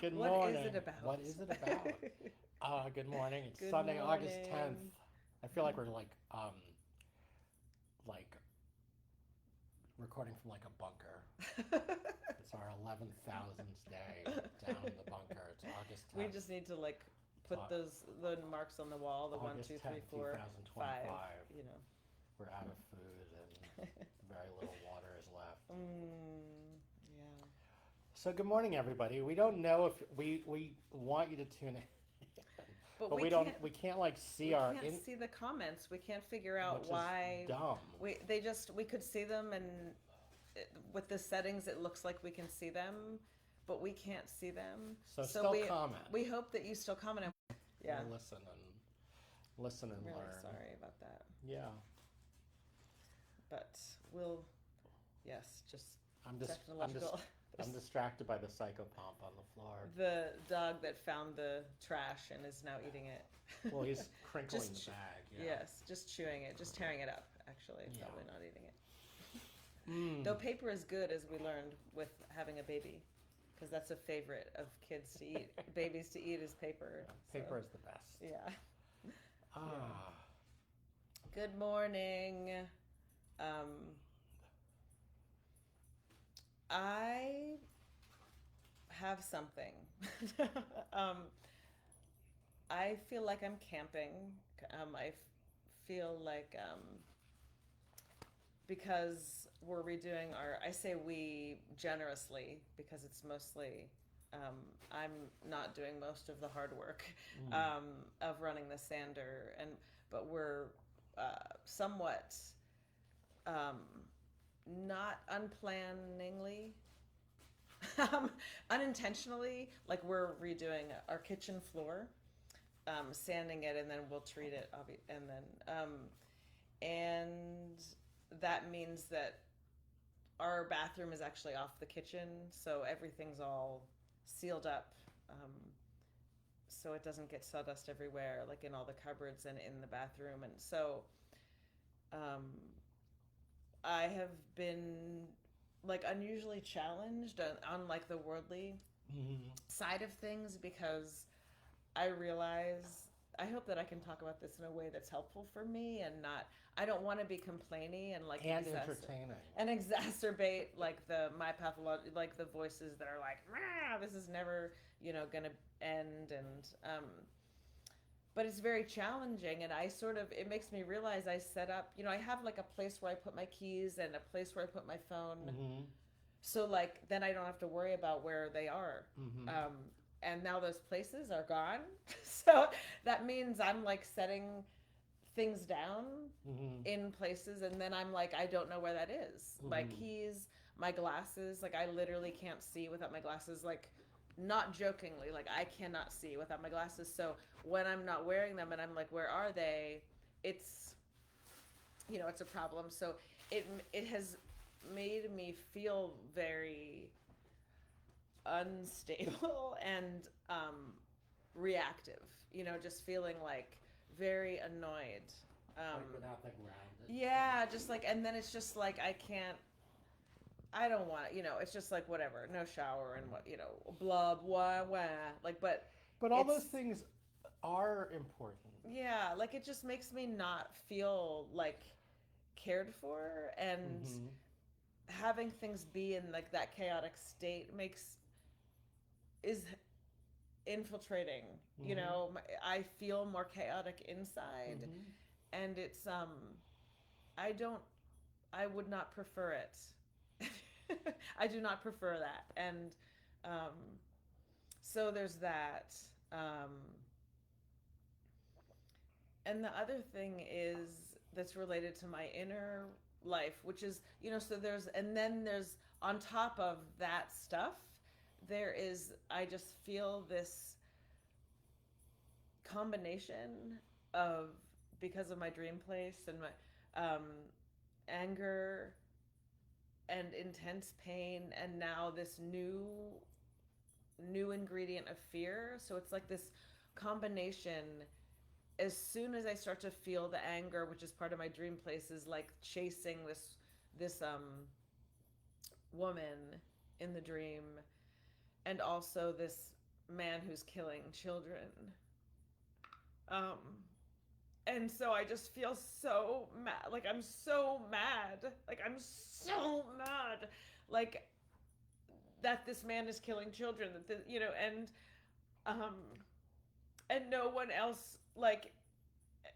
Good What is it morning. about? What is it about? Good morning. It's Good Sunday, August 10th. morning. I feel like we're like recording from like a bunker. It's our 11,000th day down in the bunker. It's August We 10th. just need to like It's put those the marks on the wall, the one, August two, three, 10th, four, five. 2025. You know. We're out of food and very little water is left. Yeah. So good morning, everybody. We don't know if we want you to tune in, But but we can't we can't like see we our can't in, see the comments. We can't figure out which is why dumb. we could see them, and with the settings it looks like we can see them, but we can't see them. So So still we comment. we hope that you still comment. Yeah. We'll listen I'm and really learn. sorry about that. Yeah, But we'll, yes, just I'm just technological. I'm distracted by the psychopomp on the floor. The dog that found the trash and is now eating it. Well, he's crinkling Just the bag. Yeah. Yes, just chewing it, just tearing it up, actually, Yeah. probably not eating it. Mm. Though paper is good, as we learned with having a baby, because that's a favorite of kids to eat. Babies to eat is paper. Paper So, is the best. yeah. Ah. Good morning. Um, I have something. um, I feel like I'm camping. Feel like because we're redoing our, I say we generously because it's mostly, I'm not doing most of the hard work Mm. of running the sander, but we're somewhat um, not unplanningly, unintentionally, like we're redoing our kitchen floor, sanding it, and then we'll treat it, and that means that our bathroom is actually off the kitchen, so everything's all sealed up, so it doesn't get sawdust everywhere, like in all the cupboards and in the bathroom. And so um, I have been like unusually challenged on like the worldly Mm. side of things, because I realize, I hope that I can talk about this in a way that's helpful for me and not, I don't want to be complainy and like And entertaining. exacerbate like my pathology, like the voices that are like, this is never, gonna end. And but it's very challenging, and I sort of, it makes me realize I set up, I have like a place where I put my keys and a place where I put my phone, Mm-hmm. so like then I don't have to worry about where they are. Mm-hmm. And now those places are gone. So that means I'm like setting things down Mm-hmm. in places, and then I'm like, I don't know where that is. My Mm-hmm. keys, my glasses, like I literally can't see without my glasses, like not jokingly, like I cannot see without my glasses. So when I'm not wearing them and I'm like, where are they? It's, it's a problem. So it has made me feel very unstable and reactive, just feeling like very annoyed. Like without the grounded. Yeah, just like, and then it's just like, I don't want it, it's just like, whatever, no shower and what, blah, blah, blah. Like, but But all those it's, things are important. yeah, like it just makes me not feel like cared for, and Mm-hmm. having things be in like that chaotic state is infiltrating. Mm-hmm. I feel more chaotic inside, Mm-hmm. and it's I don't, I would not prefer it. I do not prefer that. And um so there's that. And the other thing is that's related to my inner life, which is, so there's, and then there's, on top of that stuff, there is, I just feel this combination of, because of my dream place and my um, anger and intense pain, and now this new ingredient of fear. So it's like this combination. As soon as I start to feel the anger, which is part of my dream place, is like chasing this woman in the dream, and also this man who's killing children. Um, and so I just feel so mad. Like, I'm so mad. Like, I'm so mad. Like, that this man is killing children. That this, um, and no one else, like,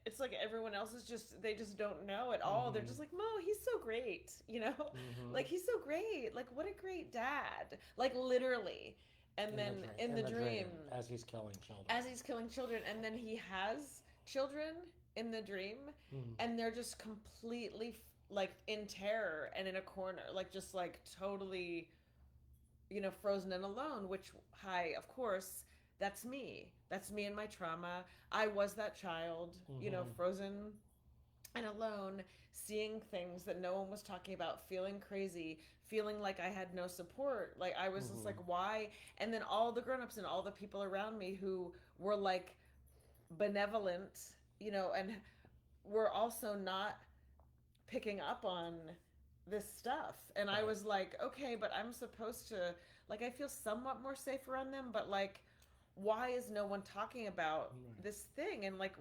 it's like everyone else is just, they just don't know at all. They're just like, Mo, he's so great, like, he's so great, like, what a great dad, like, literally. And then in the dream, as he's killing children, and then he has children in the dream, and they're just completely like in terror and in a corner, like, just like totally, frozen and alone, which, hi, of course, that's me. That's me and my trauma. I was that child, frozen and alone, seeing things that no one was talking about, feeling crazy, feeling like I had no support. Like, I was just like, why? And then all the grown-ups and all the people around me who were like benevolent, and were also not picking up on this stuff. And I was like, okay, but I'm supposed to, like, I feel somewhat more safe around them, but like, why is no one talking about this thing? And like,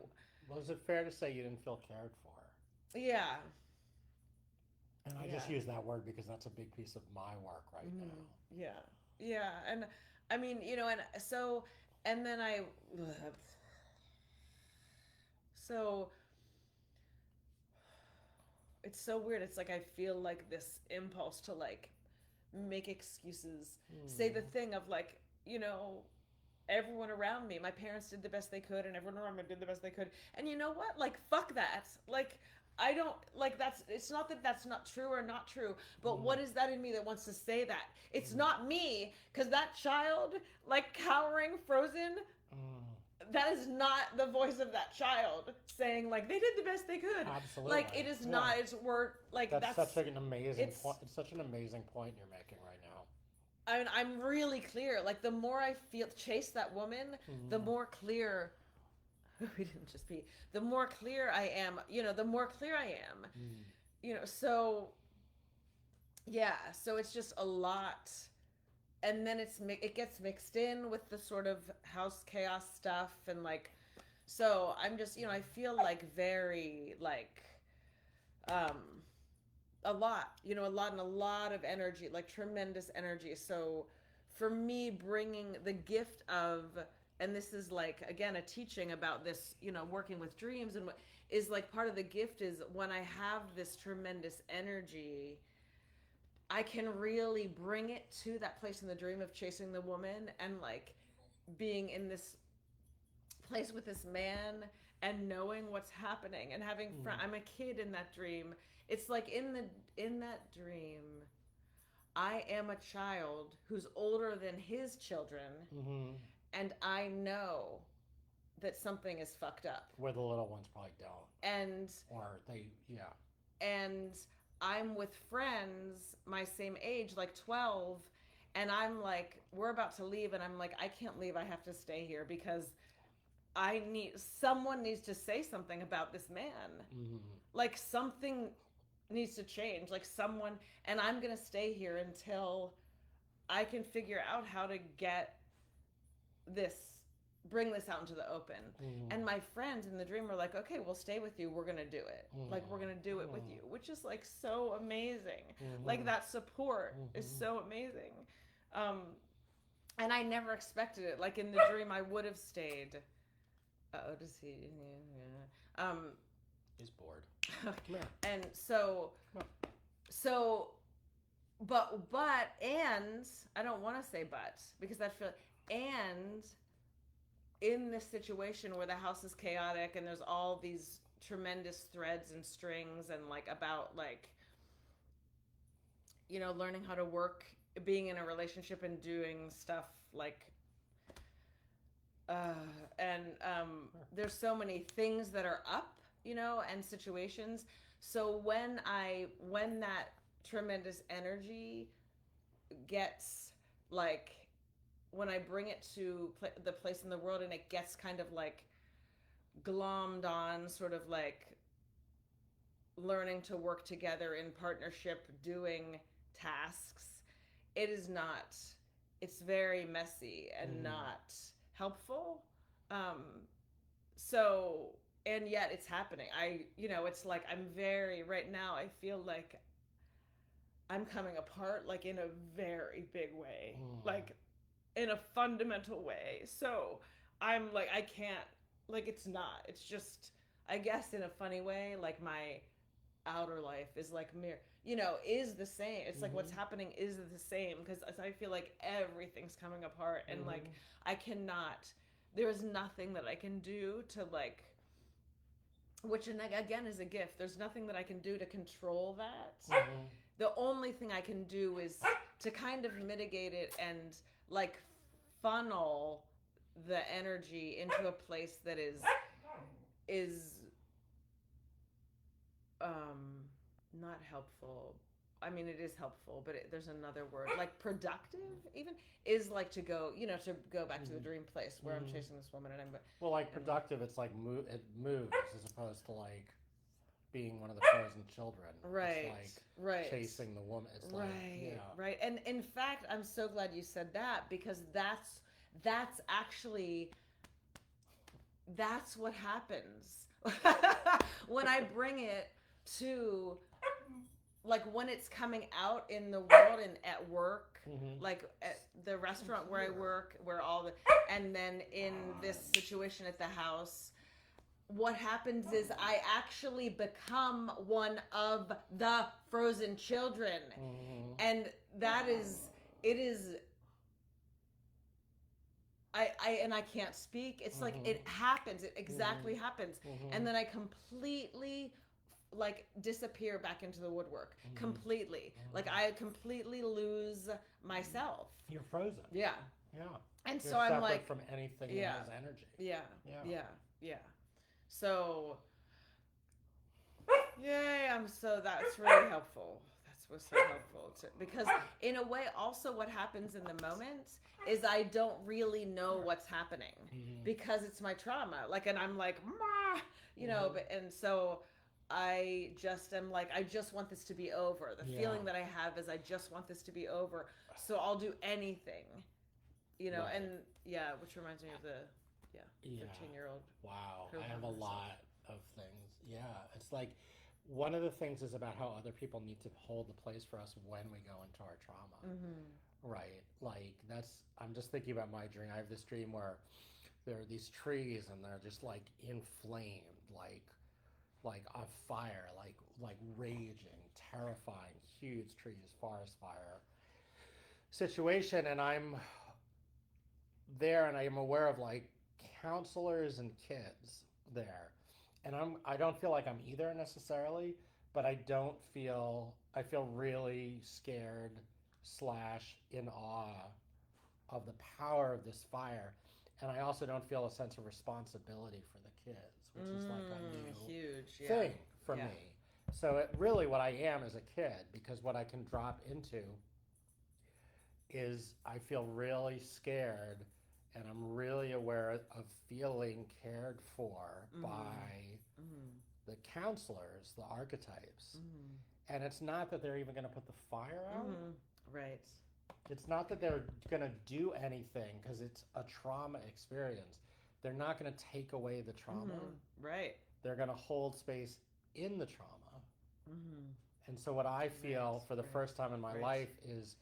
well, is it fair to say you didn't feel cared for? Yeah. And I just use that word because that's a big piece of my work right now. Yeah. And I mean, and so, and then so it's so weird. It's like I feel like this impulse to like make excuses, say the thing of like, everyone around me, my parents did the best they could, and everyone around me did the best they could. And you know what? Like, fuck that. Like, I don't, like, it's not that that's not true or not true, but what is that in me that wants to say that? It's not me, because that child, like, cowering, frozen, that is not the voice of that child saying, like, they did the best they could. Absolutely. Like, it is not, it's, we're, like, that's such an amazing point. It's such an amazing point you're making right now. I mean, I'm really clear. Like, the more I chase that woman, the more clear, we didn't just be, the more clear I am, the more clear I am. So, yeah, so it's just a lot. And then it gets mixed in with the sort of house chaos stuff, and like, so I'm just, I feel like very, like, a lot and a lot of energy, like tremendous energy. So for me, bringing the gift of, and this is like, again, a teaching about this, working with dreams, and what is like part of the gift is when I have this tremendous energy, I can really bring it to that place in the dream of chasing the woman, and like being in this place with this man and knowing what's happening and having I'm a kid in that dream. It's like in that dream, I am a child who's older than his children, and I know that something is fucked up. Where the little ones probably don't. And I'm with friends my same age, like 12, and I'm like, we're about to leave, and I'm like, I can't leave, I have to stay here because someone needs to say something about this man. Like, something needs to change, like someone, and I'm gonna stay here until I can figure out how to bring this out into the open. And my friends in the dream were like, okay, we'll stay with you, we're gonna do it. Like, we're gonna do it with you, which is like so amazing. Like, that support is so amazing. And I never expected it. Like, in the dream, I would have stayed. Does he? Yeah. He's bored. And so, and I don't want to say but, because that feel, and in this situation where the house is chaotic and there's all these tremendous threads and strings, and like about like, learning how to work, being in a relationship and doing stuff like, there's so many things that are up, and situations. So when that tremendous energy gets, like, when I bring it to the place in the world, and it gets kind of like glommed on, sort of like learning to work together in partnership, doing tasks, it is not it's very messy and Mhm. not helpful. Um, so, and yet it's happening. It's like I'm very, right now, I feel like I'm coming apart, like in a very big way, Mm. like in a fundamental way. So I'm like, I can't, like, it's not, it's just, I guess in a funny way, like my outer life is like mirror, is the same. It's like what's Mhm. happening is the same because I feel like everything's coming apart and like Mhm. I cannot, there's nothing that I can do to like, which again is a gift. There's nothing that I can do to control that. Mhm. The only thing I can do is to kind of mitigate it and like funnel the energy into a place that is um not helpful. I mean, it is helpful, but there's another word, like productive, even is like to go, to go back to the Mhm. dream place where I'm Mhm. chasing this woman, and Well, like and productive, it's like it moves as opposed to like being one of the frozen children. It's right, like right, chasing the woman. It's like, right, yeah. right. And in fact, I'm so glad you said that because that's actually that's what happens when I bring it to like when it's coming out in the world and at work, Mhm. like at the restaurant where I work, where all the, and then in this situation at the house, what happens is I actually become one of the frozen children. Mhm. And that is, it is, and I can't speak. It's like Mhm. it happens. It exactly Mhm. happens. And Mhm. then I completely like disappear back into the woodwork Mhm. completely. Like I completely lose myself. You're frozen. Yeah. Yeah. And You're so I'm separate like, from anything that yeah, has energy. yeah, Yeah. yeah, yeah. So, yay, that's really helpful. That's was so helpful because in a way also what happens in the moment is I don't really know what's happening Mhm. because it's my trauma. Like, and I'm like, "Mah," Mhm. but and so I just am like, I just want this to be over. The Yeah. feeling that I have is I just want this to be over. So I'll do anything, Right. and yeah, which reminds me of the, yeah, Yeah. 15-year-old Wow. who I have hung a herself. lot of things. Yeah. It's like one of the things is about how other people need to hold the place for us when we go into our trauma. Mm-hmm. Right. Like I'm just thinking about my dream. I have this dream where there are these trees and they're just like inflamed, like on fire, like raging, terrifying, huge trees, forest fire situation, and I'm there and I am aware of like counselors and kids there. And I don't feel like I'm either necessarily, but I feel really scared slash in awe of the power of this fire. And I also don't feel a sense of responsibility for the kids, which is like a new Huge, yeah, thing for yeah. me. So really what I am as a kid, because what I can drop into is I feel really scared and I'm really aware of feeling cared for by Mm-hmm. the counselors, the archetypes. Mm-hmm. And it's not that they're even going to put the fire out. Mm-hmm. Right. It's not that they're going to do anything because it's a trauma experience. They're not going to take away the trauma. Mm-hmm. Right. They're going to hold space in the trauma. Mm-hmm. And so, what I feel for the first time in my life is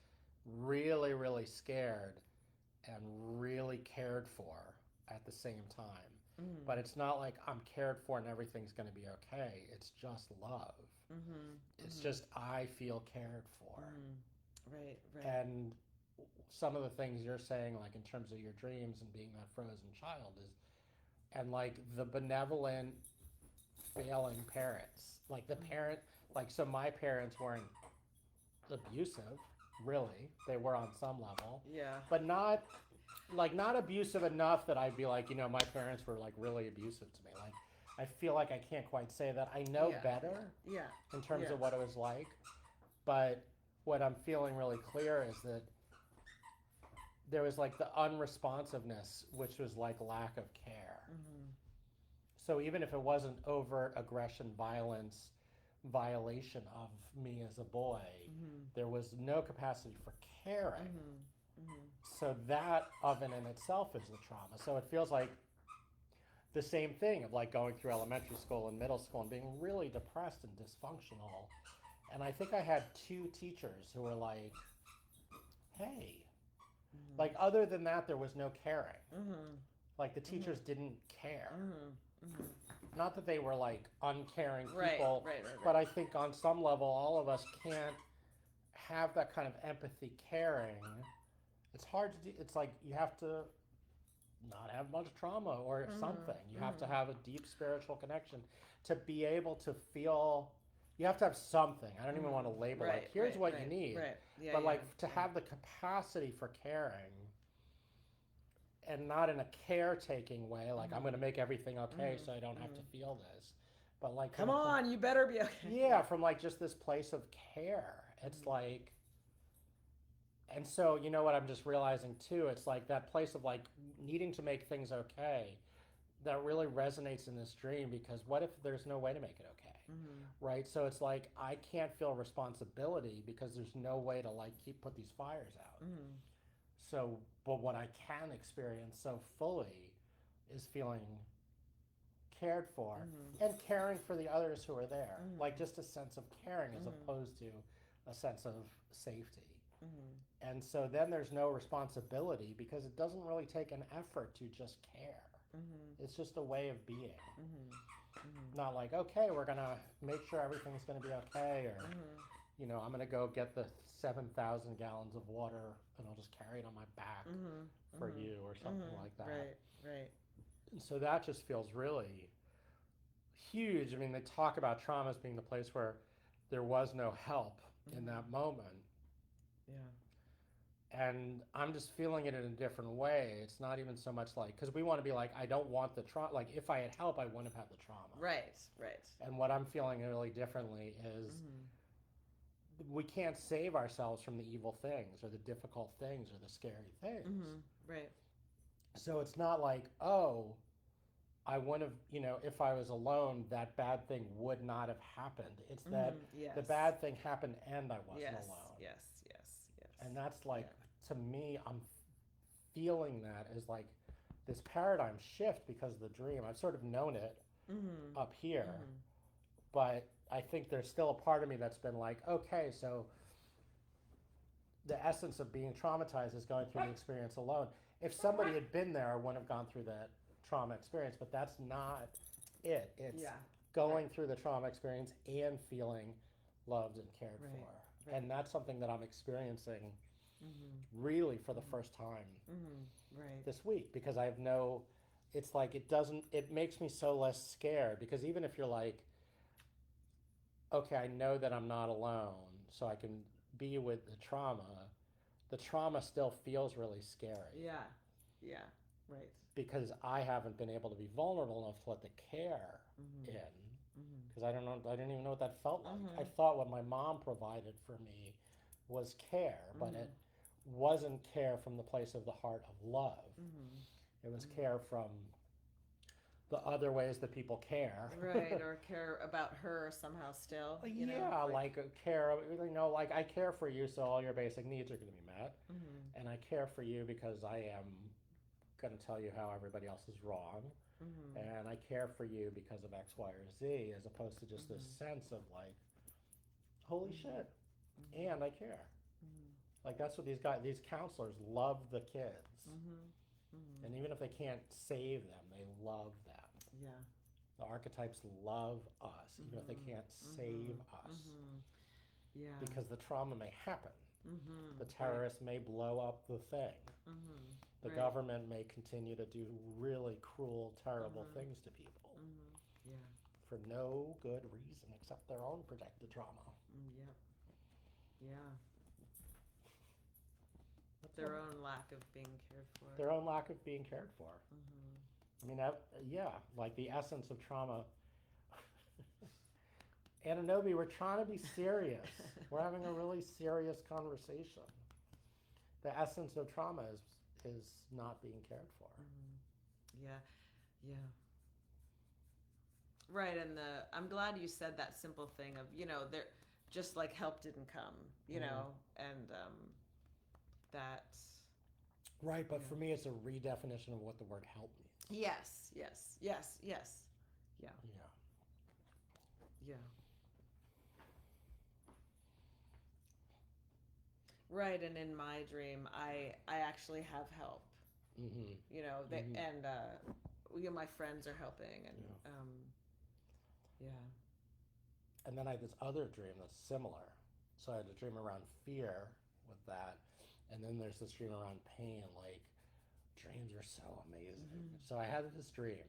really, really scared and really cared for at the same time. Mm-hmm. But it's not like I'm cared for and everything's going to be okay. It's just love. Mm-hmm. It's Mm-hmm. just I feel cared for. Mm-hmm. Right. Right. And some of the things you're saying, like in terms of your dreams and being that frozen child, is, and like the benevolent failing parents, like the parent, like, so my parents weren't abusive, really. They were on some level, Yeah. but not abusive enough that I'd be like, my parents were like really abusive to me. Like, I feel like I can't quite say that. I know Yeah. better Yeah. in terms Yeah. of what it was like, but what I'm feeling really clear is that there was like the unresponsiveness, which was like lack of care. Mm-hmm. So even if it wasn't overt aggression, violence, violation of me as a boy, Mm-hmm. there was no capacity for caring. Mm-hmm. So that of in itself is the trauma. So it feels like the same thing of like going through elementary school and middle school and being really depressed and dysfunctional. And I think I had two teachers who were like, hey, like other than that, there was no caring. Like the teachers didn't care. Not that they were like uncaring people, but I think on some level, all of us can't have that kind of empathy, caring. It's hard to do. It's like you have to not have much trauma or something. You have to have a deep spiritual connection to be able to feel. You have to have something. I don't even want to label like here's what you need, Yeah, but like to have the capacity for caring, and not in a caretaking way. Like I'm going to make everything okay, so I don't have to feel this. But like, come on, you better be okay. Yeah, from like just this place of care. It's like. And so, you know what I'm just realizing too? It's like that place of like needing to make things okay that really resonates in this dream because what if there's no way to make it okay? Right? So it's like I can't feel responsibility because there's no way to like put these fires out. So, but what I can experience so fully is feeling cared for and caring for the others who are there. Like just a sense of caring as opposed to a sense of safety. And so then there's no responsibility because it doesn't really take an effort to just care. It's just a way of being. Not like, okay, we're going to make sure everything's going to be okay, or, you know, I'm going to go get the 7,000 gallons of water and I'll just carry it on my back for you or something like that. Right. And so that just feels really huge. I mean, they talk about trauma as being the place where there was no help in that moment. And I'm just feeling it in a different way. It's not even so much like, because we want to be like, I don't want the trauma. Like, if I had help, I wouldn't have had the trauma. Right. And what I'm feeling really differently is we can't save ourselves from the evil things or the difficult things or the scary things. Right. So it's not like, oh, I wouldn't have, you know, if I was alone, that bad thing would not have happened. It's that the bad thing happened and I wasn't alone. Yes. And that's like, to me, I'm feeling that as like this paradigm shift because of the dream. I've sort of known it up here, but I think there's still a part of me that's been like, okay, so the essence of being traumatized is going through the experience alone. If somebody had been there, I wouldn't have gone through that trauma experience, but that's not it. It's going through the trauma experience and feeling loved and cared for. And that's something that I'm experiencing really for the first time this week, because I have it's like it makes me so less scared, because even if you're like, okay, I know that I'm not alone, so I can be with the trauma still feels really scary. Yeah, right. Because I haven't been able to be vulnerable enough to let the care in. Because I didn't even know what that felt like. I thought what my mom provided for me was care, but it wasn't care from the place of the heart of love. It was care from the other ways that people care. Right, or care about her somehow still. You know, like care, you know, like I care for you so all your basic needs are going to be met. And I care for you because I am going to tell you how everybody else is wrong. And I care for you because of X, Y, or Z, as opposed to just this sense of like, holy shit, and I care. Like that's what these counselors love the kids. And even if they can't save them, they love them. Yeah. The archetypes love us, even if they can't save us. Yeah. Because the trauma may happen. The terrorists may blow up the thing. The government may continue to do really cruel, terrible things to people. For no good reason except their own projected trauma. Yeah. Their own lack of being cared for. Their own lack of being cared for. I mean, like the essence of trauma. Ananobi, we're trying to be serious. We're having a really serious conversation. The essence of trauma is not being cared for. Yeah. Right, and I'm glad you said that simple thing of, you know, there just like help didn't come, you know, and that Right, but Yeah. for me, it's a redefinition of what the word help means. Yes, yes, yes, yes. Yeah, Yeah. yeah. Right, and in my dream, I actually have help. Mm-hmm. You know, they Mm-hmm. and my friends are helping, and Yeah. yeah. And then I had this other dream that's similar. So I had a dream around fear with that, and then there's this dream around pain. Like dreams are so amazing. Mm-hmm. So I had this dream,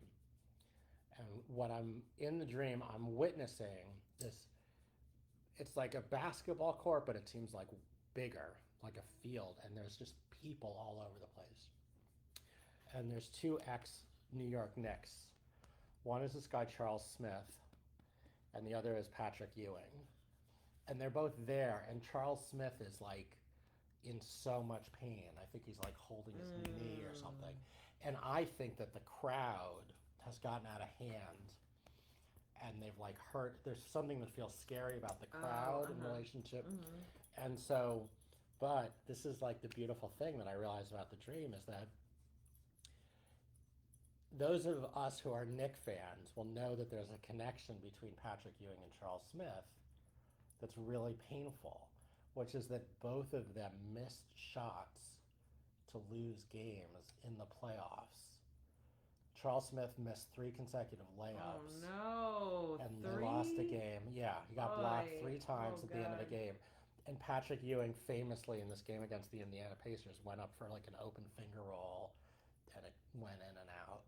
and what I'm in the dream, I'm witnessing this. It's like a basketball court, but it seems like bigger, like a field, and there's just people all over the place. And there's two ex New York Knicks. One is this guy Charles Smith, and the other is Patrick Ewing. And they're both there, and Charles Smith is like in so much pain. I think he's like holding his knee or something. And I think that the crowd has gotten out of hand and they've like hurt. There's something that feels scary about the crowd in relationship. And so, but this is like the beautiful thing that I realized about the dream is that those of us who are Nick fans will know that there's a connection between Patrick Ewing and Charles Smith that's really painful, which is that both of them missed shots to lose games in the playoffs. Charles Smith missed 3 consecutive Oh layups no, and they lost a three. game. Yeah, he got blocked 3 times at the end of the God. game. And Patrick Ewing famously in this game against the Indiana Pacers went up for like an open finger roll and it went in and out.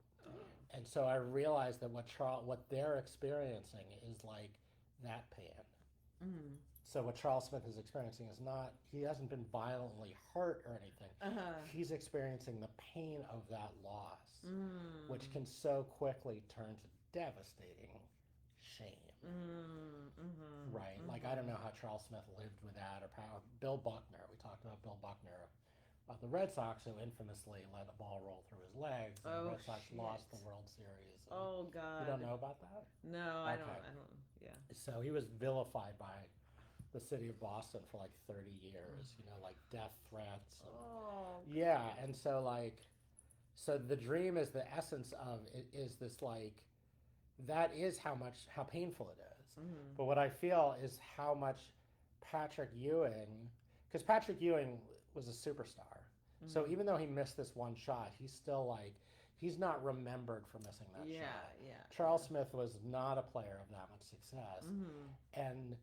And so I realized that what they're experiencing is like that pain. Mm-hmm. So what Charles Smith is experiencing is not, he hasn't been violently hurt or anything. He's experiencing the pain of that loss, which can so quickly turn to devastating shame. Right? Like, I don't know how Charles Smith lived with that or how Bill Buckner, we talked about Bill Buckner of the Red Sox, who infamously let a ball roll through his legs, and the Red Sox lost the World Series. Oh God. You don't know about that? No, I don't. I don't. Yeah. So he was vilified by the city of Boston for like 30 years, you know, like death threats. Oh. Yeah, and so like, so the dream is the essence of it is this like, that is how painful it is. But what I feel is how much Patrick Ewing, because Patrick Ewing was a superstar. So even though he missed this one shot, he's still like, he's not remembered for missing that shot. Yeah. Charles Smith was not a player of that much success. And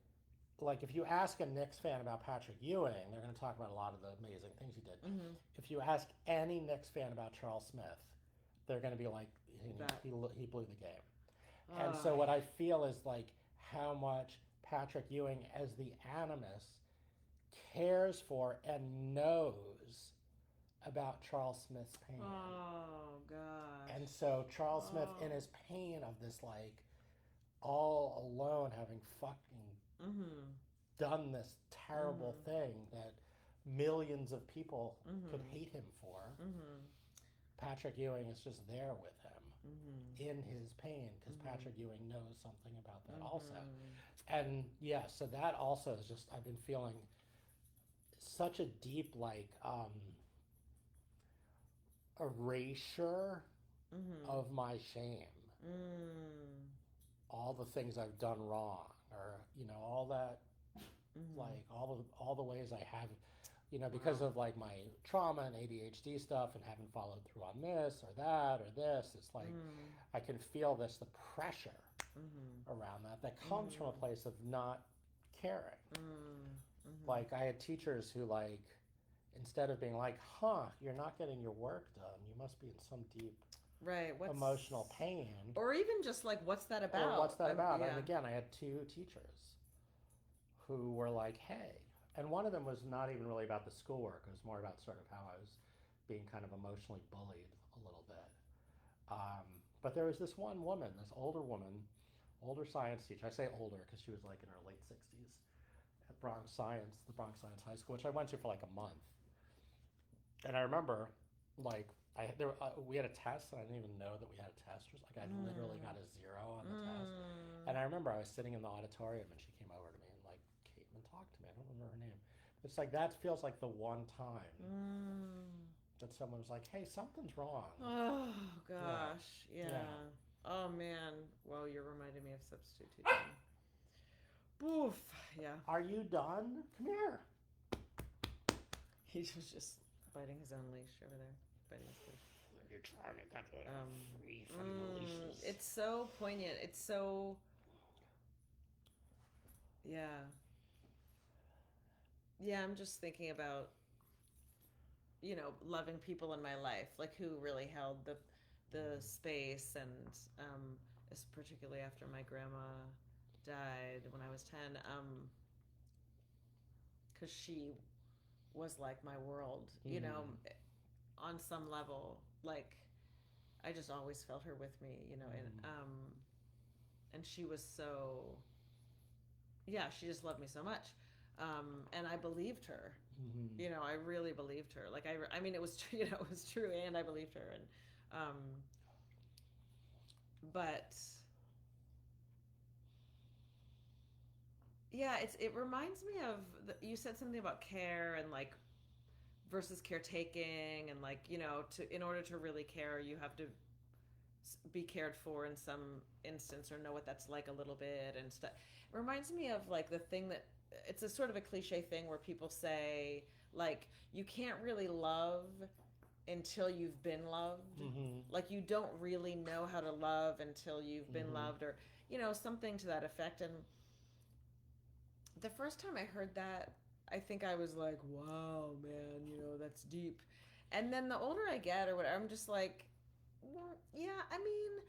like if you ask a Knicks fan about Patrick Ewing, they're going to talk about a lot of the amazing things he did. If you ask any Knicks fan about Charles Smith, they're going to be like, he blew the game. And so what I feel is like how much Patrick Ewing as the animus cares for and knows about Charles Smith's pain. Oh gosh. And so Charles Smith in his pain of this like all alone having fucking done this terrible thing that millions of people could hate him for. Patrick Ewing is just there with him in his pain because Patrick Ewing knows something about that also. And yeah, so that also is just, I've been feeling such a deep like erasure of my shame. All the things I've done wrong, or you know, all that, like all the ways I have, you know, because of like my trauma and ADHD stuff, and haven't followed through on this or that or this. It's like I can feel the pressure around that comes from a place of not caring. Like I had teachers who like, instead of being like, you're not getting your work done, you must be in some deep emotional pain. Or even just like, what's that about? Or what's that about? Yeah. And again, I had 2 teachers who were like, hey, and one of them was not even really about the schoolwork. It was more about sort of how I was being kind of emotionally bullied a little bit. But there was this one woman, this older science teacher. I say older because she was like in her late 60s at the Bronx Science High School, which I went to for like a month. And I remember, like, we had a test, and I didn't even know that we had a test. It was like I literally got a 0 on the test. And I remember I was sitting in the auditorium, and she came over to me and like came and talked to me. I don't remember her name. It's like that feels like the one time that someone was like, hey, something's wrong. Oh Yeah. gosh, yeah. Yeah. Oh man. Well, you're reminding me of substitute teaching. Oof. Yeah. Are you done? Come here. He was just biting his own leash over there. Biting his leash. You're trying to get Um, free from the leashes. it's so poignant. It's so. Yeah. Yeah, I'm just thinking about, loving people in my life, like who really held the space, and particularly after my grandma died when I was 10, because she was like my world, on some level. Like I just always felt her with me, and she was so, yeah, she just loved me so much, and I believed her. I really believed her. Like I mean, it was true. It was true, and I believed her. And but yeah, it reminds me of you said something about care and like versus caretaking, and like in order to really care, you have to be cared for in some instance, or know what that's like a little bit and stuff. It reminds me of like the thing that it's a sort of a cliche thing where people say like you can't really love until you've been loved. Like you don't really know how to love until you've been loved, or something to that effect. And the first time I heard that, I think I was like, wow, man, that's deep. And then the older I get or whatever, I'm just like, well, yeah, I mean,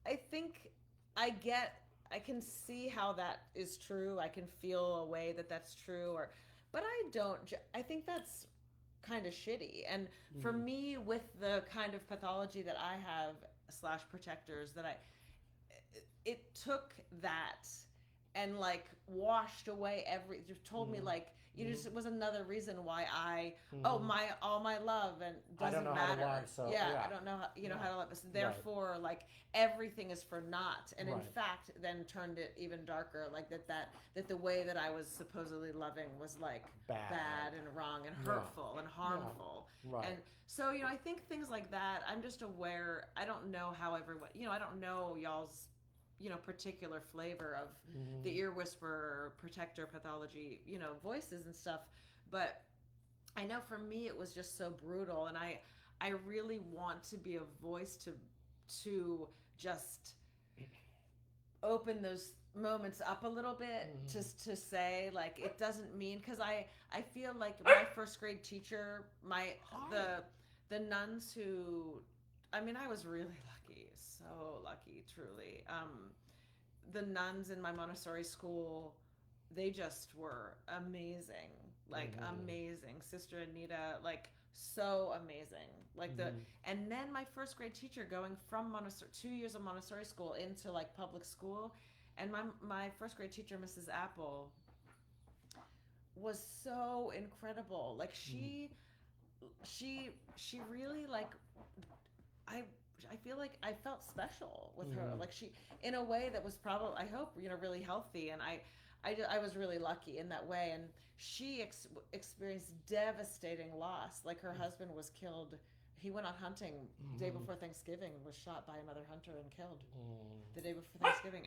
I think I get, I can see how that is true. I can feel a way that that's true, but I don't, I think that's kind of shitty. And for me, with the kind of pathology that I have, slash protectors, it took that and like washed away just told me like just was another reason why I all my love and doesn't matter. Love, so, yeah, I don't know how, how to love. So therefore, like everything is for naught, and in fact, then turned it even darker. Like that the way that I was supposedly loving was like bad and wrong and hurtful and harmful. And so I think things like that. I'm just aware. I don't know how everyone. I don't know y'all's particular flavor of the ear whisperer, protector, pathology, voices and stuff. But I know for me it was just so brutal, and I really want to be a voice to just open those moments up a little bit, just to say like it doesn't mean, because I feel like my first grade teacher, the nuns who, I mean, I was really lucky, so lucky, truly. The nuns in my Montessori school, they just were amazing, like amazing. Sister Anita, like so amazing, like and then my first grade teacher, going from 2 years of Montessori school into like public school, and my first grade teacher, Mrs. Apple, was so incredible. Like she really like I feel like I felt special with her. Like she, in a way that was probably, I hope, really healthy. And I was really lucky in that way. And she experienced devastating loss. Like her husband was killed. He went out hunting the day before Thanksgiving and was shot by another hunter and killed the day before Thanksgiving.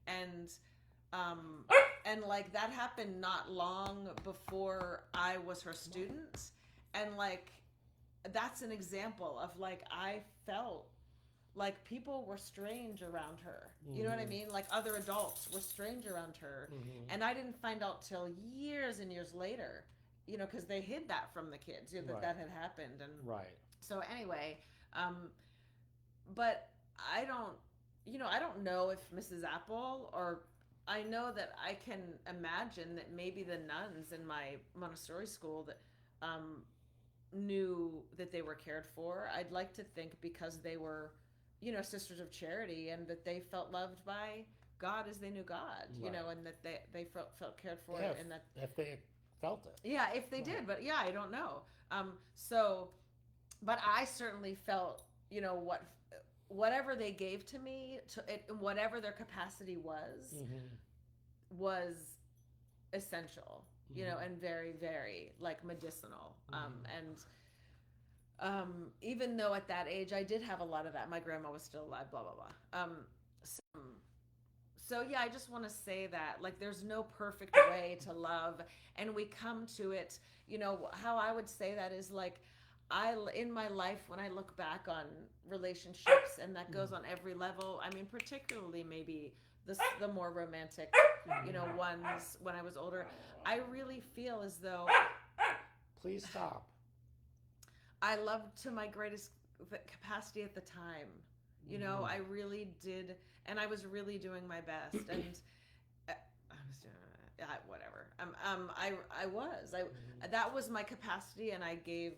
And like that happened not long before I was her student. And like, that's an example of like I felt like people were strange around her. You know what I mean? Like other adults were strange around her. And I didn't find out till years and years later, because they hid that from the kids, that had happened. And so anyway, but I don't know if Mrs. Apple, or I know that I can imagine that maybe the nuns in my Montessori school that knew that they were cared for. I'd like to think because they were, sisters of charity, and that they felt loved by God as they knew God, and that they felt cared for, and that if they felt it. Yeah, if they did, but yeah, I don't know. So, but I certainly felt, whatever they gave to me, whatever their capacity was essential, and very, very like medicinal. Even though at that age I did have a lot of that. My grandma was still alive, blah, blah, blah. So yeah, I just want to say that like there's no perfect way to love, and we come to it. How I would say that is like I in my life when I look back on relationships, and that goes on every level. I mean, particularly maybe the more romantic, ones when I was older. I really feel as though Please stop. I loved to my greatest capacity at the time. I really did, and I was really doing my best, and I was doing whatever. I was that was my capacity, and I gave,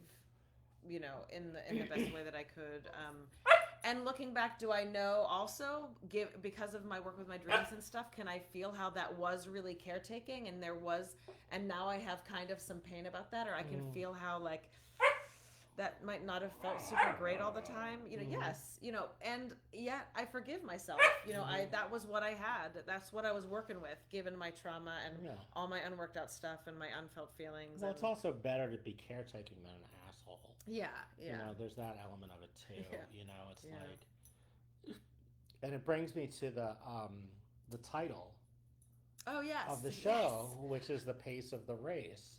in the best way that I could. And looking back, do I know also because of my work with my dreams and stuff? Can I feel how that was really caretaking, and now I have kind of some pain about that, or I can feel how like that might not have felt super great all the time. Yes, and yet I forgive myself. That was what I had. That's what I was working with, given my trauma and all my unworked out stuff and my unfelt feelings. Well, it's also better to be caretaking than an asshole. Yeah, yeah. There's that element of it too. Yeah. It's like, and it brings me to the title Oh yes. of the show, which is The Pace of the Race.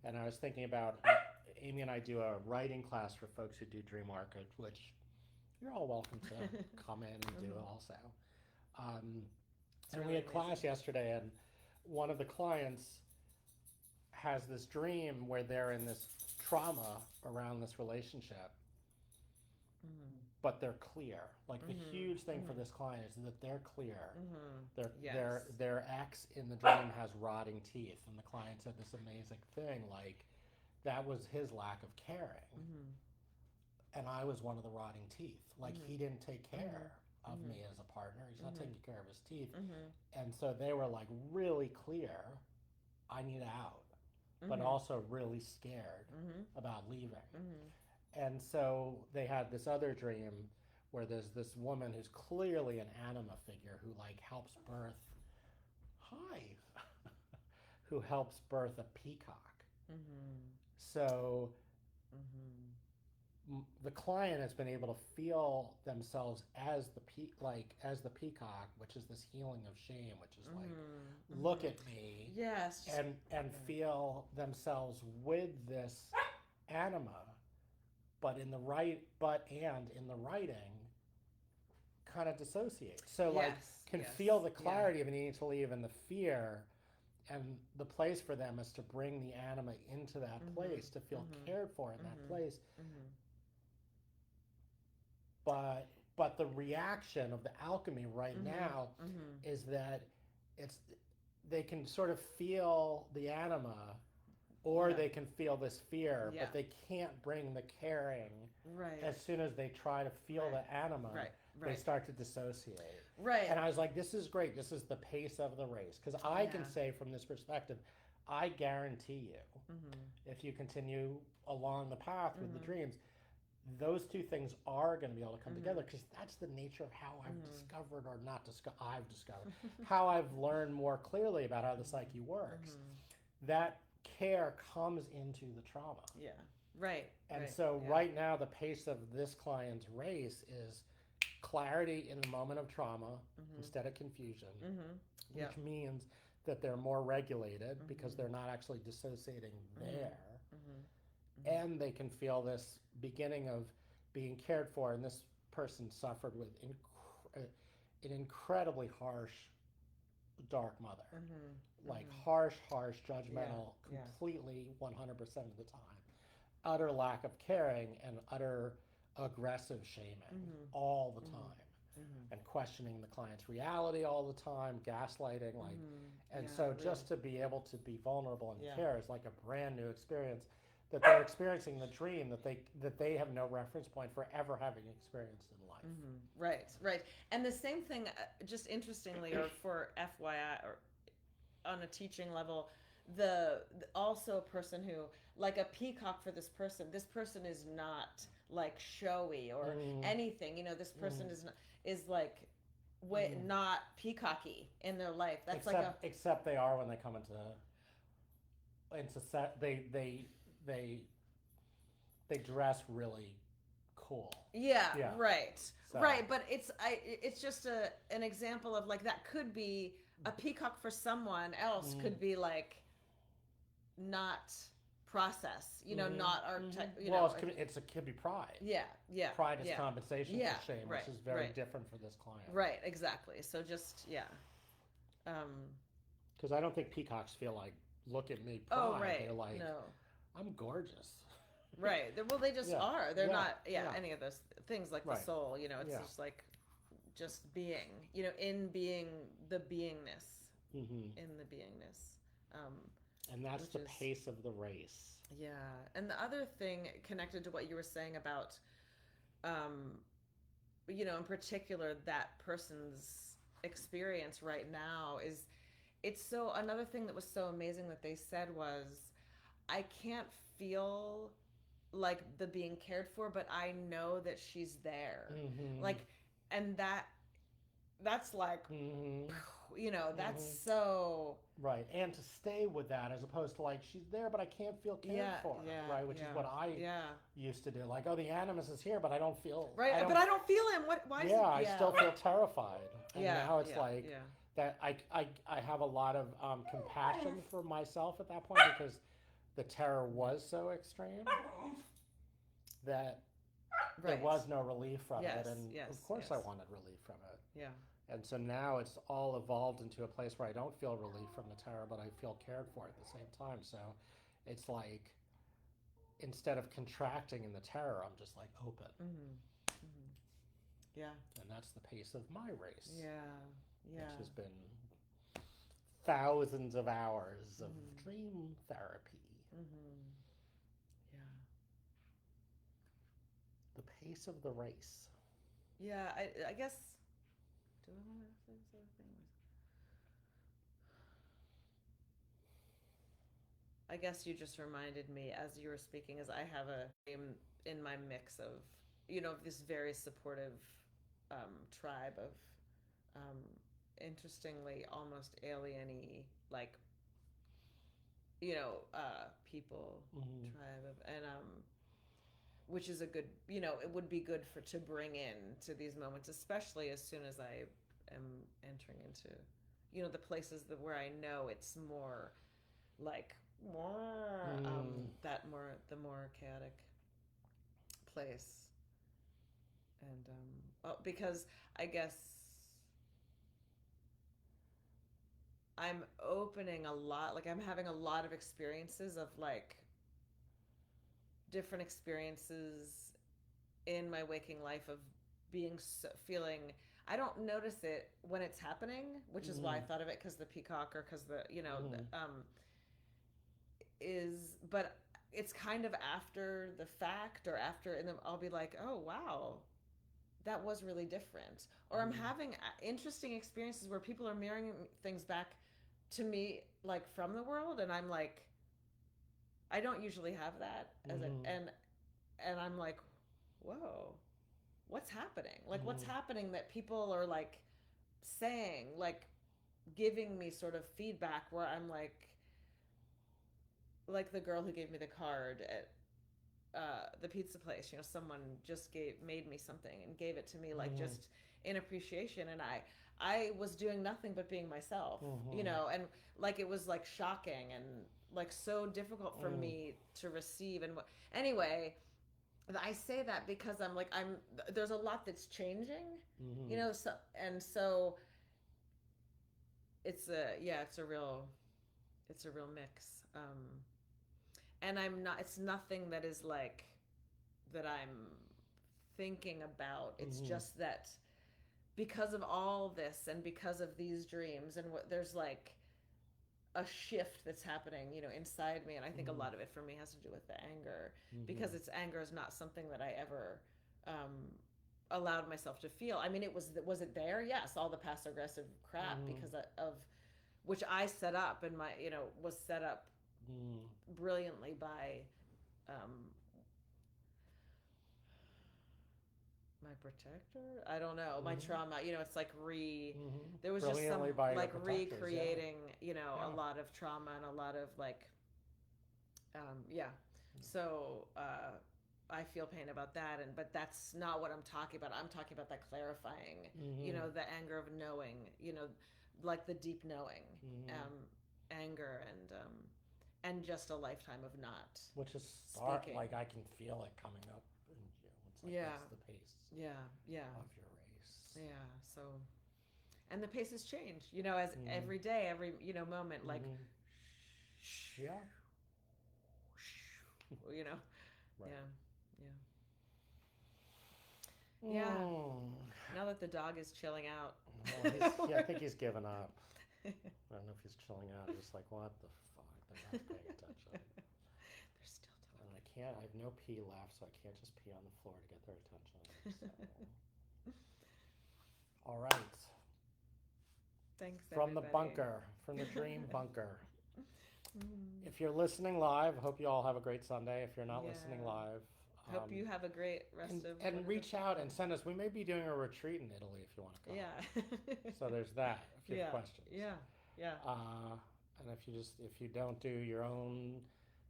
And I was thinking about Amy and I do a writing class for folks who do Dream Arc, which you're all welcome to come in and do also. And really we had class yesterday, and one of the clients has this dream where they're in this trauma around this relationship, but they're clear. Like the huge thing for this client is that they're clear. Their ex in the dream has rotting teeth, and the client said this amazing thing like, that was his lack of caring, and I was one of the rotting teeth. Like he didn't take care of me as a partner. He's not taking care of his teeth, and so they were like really clear. I need out, but also really scared about leaving. And so they had this other dream where there's this woman who's clearly an anima figure who like helps birth. Hi, who helps birth a peacock. So the client has been able to feel themselves as as the peacock, which is this healing of shame, which is like, look at me, yes, and feel themselves with this anima, but in the writing, kind of dissociate. So like can feel the clarity of needing to leave and the fear. And the place for them is to bring the anima into that place, to feel cared for in that place. But the reaction of the alchemy right now is that they can sort of feel the anima, or they can feel this fear, but they can't bring the caring. Right. As soon as they try to feel the anima, they start to dissociate. Right. And I was like, this is great. This is the pace of the race. Because I can say from this perspective, I guarantee you, if you continue along the path with the dreams, those two things are going to be able to come together, because that's the nature of how I've discovered, or not discovered, I've discovered, how I've learned more clearly about how the psyche works. That care comes into the trauma. Yeah. Right. And so right now, the pace of this client's race is clarity in the moment of trauma instead of confusion, which means that they're more regulated because they're not actually dissociating there. And they can feel this beginning of being cared for. And this person suffered with an incredibly harsh, dark mother. Like harsh, judgmental, completely 100% of the time. Utter lack of caring and utter aggressive shaming all the time, and questioning the client's reality all the time, gaslighting, so just to be able to be vulnerable and care is like a brand new experience that they're experiencing the dream that they have no reference point for ever having experienced in life. Right. And the same thing, just interestingly, or for FYI, or on a teaching level, the also a person who, like a peacock for this person is not like showy or anything. This person is like not peacocky in their life. That's except they are when they come into set. They they dress really cool. Yeah, Yeah. right. So. Right, but it's just an example of like that could be a peacock for someone else could be like not process, not art, Well, it could be pride. Yeah, yeah. Pride is yeah. compensation Yeah, for shame, right, which is very right. different for this client. Right, exactly. So just Because I don't think peacocks feel like, look at me, pride. Oh, right. They're like, No. I'm gorgeous. Right. Well, they just Yeah. are. They're Yeah. not, Yeah. any of those things like the Right. soul, it's Yeah. just like, just being, in being the beingness, in the beingness. And that's Which the is- pace of the race. Yeah. And the other thing connected to what you were saying about, in particular, that person's experience right now is, another thing that was so amazing that they said was, I can't feel like the being cared for, but I know that she's there. Like, and that's like, that's so right. And to stay with that as opposed to like, she's there, but I can't feel cared for. Right. Which is what I used to do. Like, oh, the animus is here, but I don't feel. Right. But I don't feel him. Why is I still feel terrified. And now it's like. Yeah. That I have a lot of compassion for myself at that point because the terror was so extreme that there was no relief from it, and of course I wanted relief from it. Yeah. And so now it's all evolved into a place where I don't feel relief from the terror, but I feel cared for at the same time. So it's like instead of contracting in the terror, I'm just like open. Yeah. And that's the pace of my race. Yeah. Which has been thousands of hours of dream therapy. Yeah. The pace of the race. Yeah, I guess. Do I want to say other things? I guess you just reminded me as you were speaking, as I have a in my mix of this very supportive tribe of interestingly almost alien-y like people tribe of and which is a good it would be good to bring in to these moments, especially as soon as I am entering into the places where I know it's more like the more chaotic place, and because I guess I'm opening a lot, like I'm having a lot of experiences of like different experiences in my waking life of being feeling. I don't notice it when it's happening, which is why I thought of it because the peacock or because the but it's kind of after the fact or after, and then I'll be like, oh wow, that was really different, or I'm having interesting experiences where people are mirroring things back to me like from the world, and I'm like, I don't usually have that as and I'm like, whoa, what's happening? Like what's happening that people are like saying, like giving me sort of feedback where I'm like the girl who gave me the card at the pizza place, someone just made me something and gave it to me like just in appreciation, and I was doing nothing but being myself, and like it was like shocking and like so difficult for me to receive. And anyway, I say that because I'm like there's a lot that's changing, so it's a real mix, and it's nothing that is like that I'm thinking about. It's just that because of all this and because of these dreams and there's like a shift that's happening, inside me, and I think a lot of it for me has to do with the anger, because anger is not something that I ever allowed myself to feel. I mean, was it there? Yes, all the passive aggressive crap because of which I set up, and my was set up brilliantly by my protector. I don't know, my trauma. It's like there was just some like recreating, a lot of trauma and a lot of like, so I feel pain about that, but that's not what I'm talking about. I'm talking about that clarifying, Mm-hmm. the anger of knowing, like the deep knowing, Mm-hmm. anger, and just a lifetime of not Which is speaking. like I can feel it coming up in you. It's like Yeah, that's the pace yeah, yeah, of your race. yeah. So, and the paces change, as Mm-hmm. every day, every moment, like, Mm-hmm. Yeah. you know, Right. yeah, yeah, yeah. Mm. Now that the dog is chilling out. Well, I think he's given up. I don't know if he's chilling out. He's just like, what the fuck? They're not paying attention. They're still And I can't, I have no pee left, so I can't just pee on the floor to get their attention. So. All right. Thanks, From the everybody. bunker, from the dream bunker. Mm. If you're listening live, hope you all have a great Sunday. If you're not Yeah. listening live, Hope you have a great rest of and whatever. reach out and send us. We may be doing a retreat in Italy if you want to come. Yeah. So there's that. If you have Yeah. questions. Yeah. Yeah. And if you don't do your own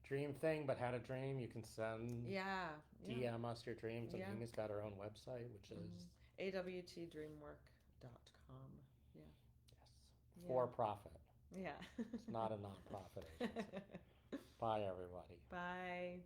dream thing but had a dream, you can send Yeah. Yeah. DM us your dreams, and Yeah. Mimi's got her own website, which is awtdreamwork.com. Yeah. yes, for profit. Yeah. It's not a non-profit agency. Bye, everybody. Bye.